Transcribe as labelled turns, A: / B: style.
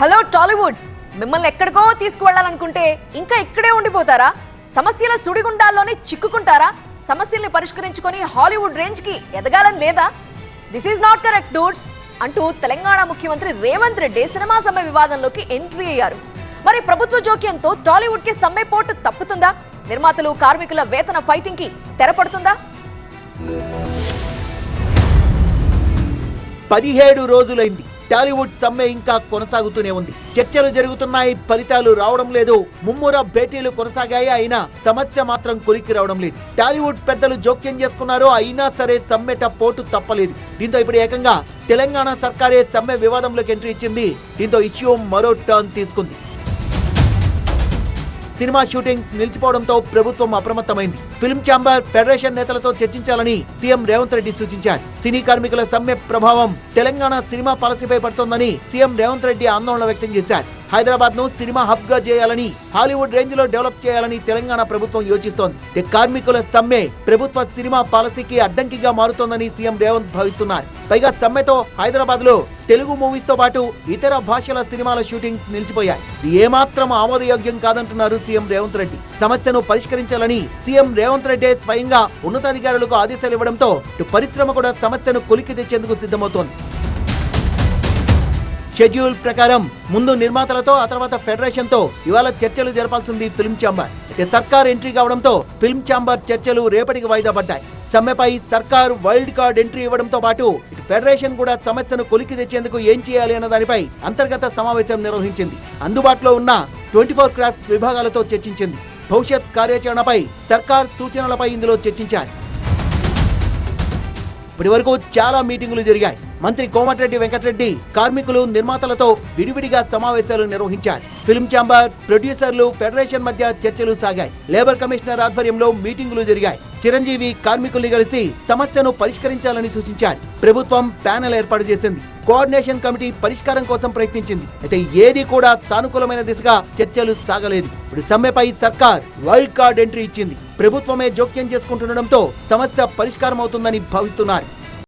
A: Hello Tollywood, మిమ్మల్ని ఎక్కడికో తీసుకువెళ్లాలనుకుంటే ఇంకా ఇక్కడే ఉండిపోతారా? సమస్యల సుడిగుండాల్లోనే చిక్కుకుంటారా? సమస్యల్ని పరిష్కరించుకొని హాలీవుడ్ రేంజ్ కి ఎదగాలని లేదా? This is not correct dudes అంటూ తెలంగాణ ముఖ్యమంత్రి రేవంత్ రెడ్డి సినిమా సమ్మె వివాదంలోకి ఎంట్రీ అయ్యారు. మరి ప్రభుత్వ జోక్యంతో టాలీవుడ్ కి సమ్మె పోటు తప్పుతుందా? నిర్మాతలు కార్మికుల వేతన ఫైటింగ్ కి తెరపడుతుందా?
B: 17 రోజులైంది. టాలీవుడ్ సమ్మె ఇంకా కొనసాగుతూనే ఉంది. చర్చలు జరుగుతున్నాయి, ఫలితాలు రావడం లేదు. ముమ్మూర భేటీలు కొనసాగాయి, అయినా సమస్య మాత్రం కొలిక్కి రావడం లేదు. టాలీవుడ్ పెద్దలు జోక్యం చేసుకున్నారు, అయినా సరే సమ్మెట పోటు తప్పలేదు. దీంతో ఇప్పుడు ఏకంగా తెలంగాణ సర్కారే సమ్మె వివాదంలోకి ఎంట్రీ ఇచ్చింది. దీంతో ఇష్యూ మరో టర్న్ తీసుకుంది. సినిమా షూటింగ్స్ నిలిచిపోవడంతో ప్రభుత్వం అప్రమత్తమైంది. ఫిల్మ్ ఛాంబర్, ఫెడరేషన్ నేతలతో చర్చించాలని సీఎం రేవంత్ రెడ్డి సూచించారు. సినీ కార్మికుల సమ్మె ప్రభావం తెలంగాణ సినిమా పాలసీపై పడుతోందని సీఎం రేవంత్ రెడ్డి ఆందోళన వ్యక్తం చేశారు. హైదరాబాద్ ను సినిమా హబ్ గా చేయాలని, హాలీవుడ్ రేంజ్ లో డెవలప్ చేయాలని తెలంగాణ ప్రభుత్వం యోచిస్తోంది. కార్మికుల సమ్మె ప్రభుత్వ సినిమా పాలసీకి అడ్డంకిగా మారుతోందని సీఎం రేవంత్ భావిస్తున్నారు. పైగా సమ్మెతో హైదరాబాద్ లో తెలుగు మూవీస్ తో పాటు ఇతర భాషల సినిమాల షూటింగ్స్ నిలిచిపోయాయి. ఇది ఏమాత్రం ఆమోదయోగ్యం కాదంటున్నారు సీఎం రేవంత్ రెడ్డి. సమస్యను పరిష్కరించాలని సీఎం రేవంత్ రెడ్డి స్వయంగా ఉన్నతాధికారులకు ఆదేశాలు ఇవ్వడంతో పరిశ్రమ కూడా సమస్యను కొలికి తెచ్చేందుకు సిద్ధమవుతోంది. షెడ్యూల్ ప్రకారం ముందు నిర్మాతలతో, ఆ తర్వాత ఫెడరేషన్ తో ఇవాళ చర్చలు జరపాల్సింది ఫిల్మ్ ఛాంబర్. సర్కార్ ఎంట్రీ కావడంతో ఫిల్మ్ ఛాంబర్ చర్చలు రేపటికి వాయిదా పడ్డాయి. సమ్మెపై సర్కార్ వైల్డ్ కార్డ్ ఎంట్రీ ఇవ్వడంతో పాటు ఫెడరేషన్ కూడా సమస్యను కొలికి తెచ్చేందుకు ఏం చేయాలి అన్న దానిపై అంతర్గత సమావేశం నిర్వహించింది. అందుబాటులో ఉన్న 24 క్రాఫ్ట్స్ విభాగాలతో చర్చించింది. భవిష్యత్ కార్యాచరణపై సర్కార్ సూచనలపై ఇందులో చర్చించారు. ఇప్పటి వరకు చాలా మీటింగులు జరిగాయి. మంత్రి కోమటిరెడ్డి వెంకటరెడ్డి కార్మికులు, నిర్మాతలతో విడివిడిగా సమావేశాలు నిర్వహించారు. ఫిల్మ్ ఛాంబర్, ప్రొడ్యూసర్లు, ఫెడరేషన్ మధ్య చర్చలు సాగాయి. లేబర్ కమిషనర్ ఆధ్వర్యంలో మీటింగులు జరిగాయి. చిరంజీవి కార్మికుల్ని కలిసి సమస్యను పరిష్కరించాలని సూచించారు. ప్రభుత్వం ప్యానెల్ ఏర్పాటు చేసింది. కోఆర్డినేషన్ కమిటీ పరిష్కారం కోసం ప్రయత్నించింది. అయితే ఏది కూడా సానుకూలమైన దిశగా చర్చలు సాగలేదు. ఇప్పుడు సమ్మెపై సర్కార్ వైల్డ్ కార్డ్ ఎంట్రీ ఇచ్చింది. ప్రభుత్వమే జోక్యం చేసుకుంటుండటంతో సమస్య పరిష్కారం అవుతుందని భావిస్తున్నారు.